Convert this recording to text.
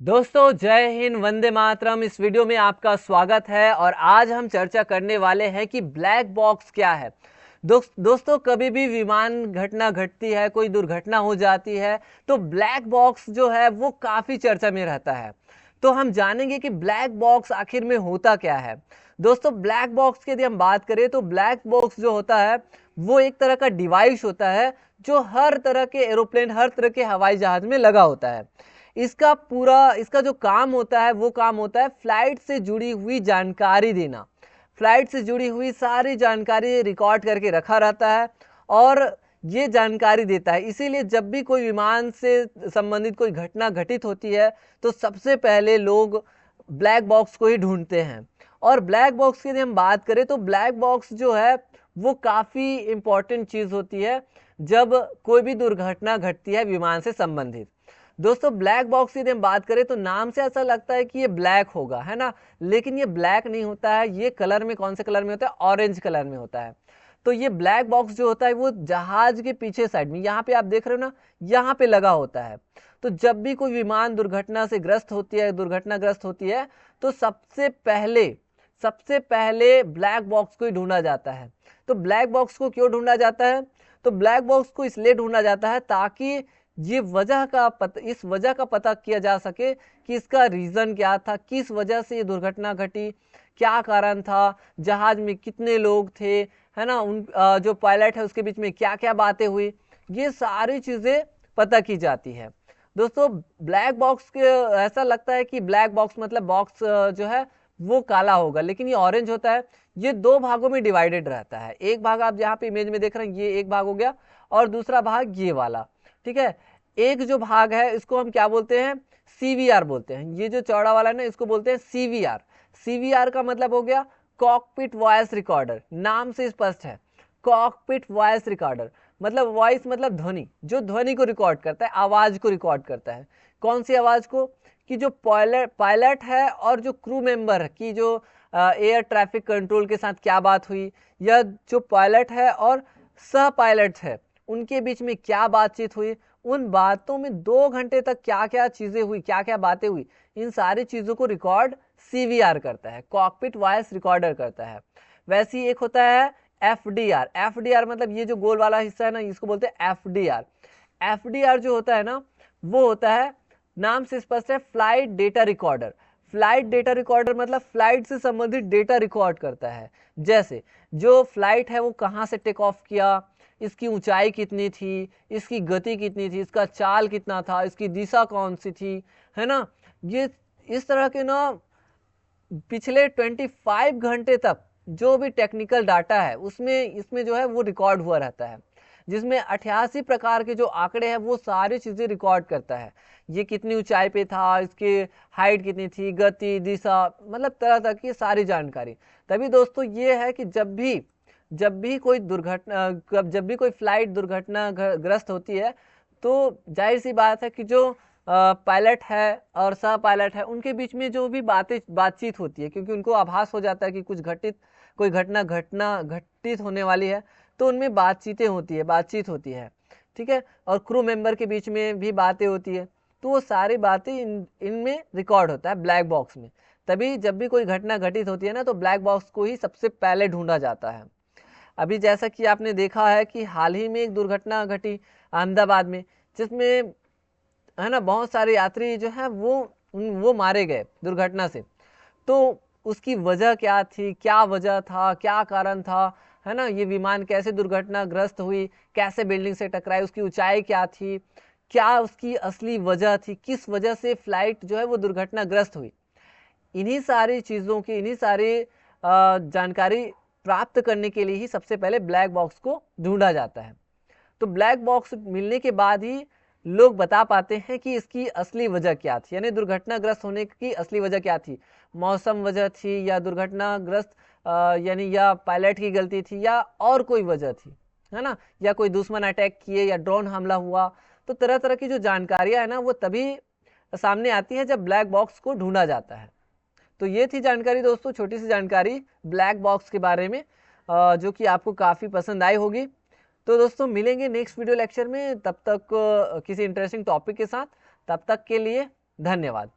दोस्तों जय हिंद, वंदे मातरम। इस वीडियो में आपका स्वागत है और आज हम चर्चा करने वाले हैं कि ब्लैक बॉक्स क्या है। दोस्तों कभी भी विमान घटना घटती है, कोई दुर्घटना हो जाती है तो ब्लैक बॉक्स जो है वो काफ़ी चर्चा में रहता है। तो हम जानेंगे कि ब्लैक बॉक्स आखिर में होता क्या है। दोस्तों ब्लैक बॉक्स की यदि हम बात करें तो ब्लैक बॉक्स जो होता है वो एक तरह का डिवाइस होता है जो हर तरह के एरोप्लेन, हर तरह के हवाई जहाज में लगा होता है। इसका जो काम होता है वो काम होता है फ्लाइट से जुड़ी हुई जानकारी देना। फ्लाइट से जुड़ी हुई सारी जानकारी रिकॉर्ड करके रखा रहता है और ये जानकारी देता है। इसीलिए जब भी कोई विमान से संबंधित कोई घटना घटित होती है तो सबसे पहले लोग ब्लैक बॉक्स को ही ढूंढते हैं। और ब्लैक बॉक्स की यदि हम बात करें तो ब्लैक बॉक्स जो है वो काफ़ी इम्पॉर्टेंट चीज़ होती है जब कोई भी दुर्घटना घटती है विमान से संबंधित। दोस्तों ब्लैक बॉक्स की यदि हम बात करें तो नाम से ऐसा लगता है कि ये ब्लैक होगा, है ना, लेकिन ये ब्लैक नहीं होता है। ये कलर में कौन से कलर में होता है? ऑरेंज कलर में होता है। तो ये ब्लैक बॉक्स जो होता है वो जहाज के पीछे साइड में, यहाँ पे आप देख रहे हो ना, यहाँ पे लगा होता है। तो जब भी कोई विमान दुर्घटना से ग्रस्त होती है, दुर्घटनाग्रस्त होती है, तो सबसे पहले ब्लैक बॉक्स को ही ढूंढा जाता है। तो ब्लैक बॉक्स को क्यों ढूंढा जाता है? तो ब्लैक बॉक्स को इसलिए ढूंढा जाता है ताकि इस वजह का पता किया जा सके कि इसका रीज़न क्या था, किस वजह से ये दुर्घटना घटी, क्या कारण था, जहाज में कितने लोग थे, है ना, जो पायलट है उसके बीच में क्या क्या बातें हुई, ये सारी चीज़ें पता की जाती है। दोस्तों ब्लैक बॉक्स के ऐसा लगता है कि ब्लैक बॉक्स मतलब बॉक्स जो है वो काला होगा, लेकिन ये ऑरेंज होता है। ये दो भागों में डिवाइडेड रहता है। एक भाग आप यहाँ पे इमेज में देख रहे हैं, ये एक भाग हो गया, और दूसरा भाग ये वाला, ठीक है। एक जो भाग है इसको हम क्या बोलते हैं? सीवीआर बोलते हैं। ये जो चौड़ा वाला है ना, इसको बोलते हैं सीवीआर। सीवीआर का मतलब हो गया कॉकपिट वॉइस रिकॉर्डर। नाम से स्पष्ट है, कॉकपिट वॉइस रिकॉर्डर मतलब वॉइस मतलब ध्वनि, जो ध्वनि को रिकॉर्ड करता है, आवाज को रिकॉर्ड करता है। कौन सी आवाज को? कि जो पायलट है और जो क्रू मेंबर की जो एयर ट्रैफिक कंट्रोल के साथ क्या बात हुई, या जो पायलट है और सह पायलट है उनके बीच में क्या बातचीत हुई, उन बातों में 2 घंटे तक क्या क्या चीजें हुई, क्या क्या बातें हुई, इन सारी चीजों को रिकॉर्ड सीवीआर करता है, कॉकपिट वॉइस रिकॉर्डर करता है। वैसे ही एक होता है एफडीआर। एफडीआर मतलब ये जो गोल वाला हिस्सा है ना, इसको बोलते हैं एफडीआर। एफडीआर जो होता है ना, वो होता है, नाम से स्पष्ट है, flight data recorder. Flight data recorder मतलब फ्लाइट से संबंधित डेटा रिकॉर्ड करता है। जैसे जो फ्लाइट है वो कहाँ से टेक ऑफ किया, इसकी ऊंचाई कितनी थी, इसकी गति कितनी थी, इसका चाल कितना था, इसकी दिशा कौन सी थी, है ना। ये इस तरह के ना पिछले 25 घंटे तक जो भी टेक्निकल डाटा है उसमें इसमें जो है वो रिकॉर्ड हुआ रहता है, जिसमें 88 प्रकार के जो आंकड़े हैं वो सारी चीज़ें रिकॉर्ड करता है। ये कितनी ऊंचाई पे था, इसकी हाइट कितनी थी, गति, दिशा, मतलब तरह तरह की सारी जानकारी। तभी दोस्तों ये है कि जब भी कोई फ्लाइट दुर्घटना ग्रस्त होती है तो जाहिर सी बात है कि जो पायलट है और सह पायलट है उनके बीच में जो भी बातचीत होती है, क्योंकि उनको आभास हो जाता है कि कोई घटना घटित होने वाली है, तो उनमें बातचीत होती है, ठीक है। और क्रू मेंबर के बीच में भी बातें होती है, तो वो सारी बातें इनमें रिकॉर्ड होता है ब्लैक बॉक्स में। तभी जब भी कोई घटना घटित होती है ना, तो ब्लैक बॉक्स को ही सबसे पहले ढूंढा जाता है। अभी जैसा कि आपने देखा है कि हाल ही में एक दुर्घटना घटी अहमदाबाद में, जिसमें, है ना, बहुत सारे यात्री जो है वो मारे गए दुर्घटना से। तो उसकी वजह क्या थी, क्या वजह था, क्या कारण था, है ना, ये विमान कैसे दुर्घटनाग्रस्त हुई, कैसे बिल्डिंग से टकराई, उसकी ऊंचाई क्या थी, क्या उसकी असली वजह थी, किस वजह से फ्लाइट जो है वो दुर्घटनाग्रस्त हुई, इन्हीं सारी चीज़ों की, इन्हीं सारी जानकारी प्राप्त करने के लिए ही सबसे पहले ब्लैक बॉक्स को ढूंढा जाता है। तो ब्लैक बॉक्स मिलने के बाद ही लोग बता पाते हैं कि इसकी असली वजह क्या थी, यानी दुर्घटनाग्रस्त होने की असली वजह क्या थी। मौसम वजह थी, या दुर्घटनाग्रस्त यानी या पायलट की गलती थी, या और कोई वजह थी, है ना, या कोई दुश्मन अटैक किए, या ड्रोन हमला हुआ। तो तरह तरह की जो जानकारियां है ना वो तभी सामने आती है जब ब्लैक बॉक्स को ढूंढा जाता है। तो ये थी जानकारी दोस्तों, छोटी सी जानकारी ब्लैक बॉक्स के बारे में, जो कि आपको काफ़ी पसंद आई होगी। तो दोस्तों मिलेंगे नेक्स्ट वीडियो लेक्चर में, तब तक किसी इंटरेस्टिंग टॉपिक के साथ। तब तक के लिए धन्यवाद।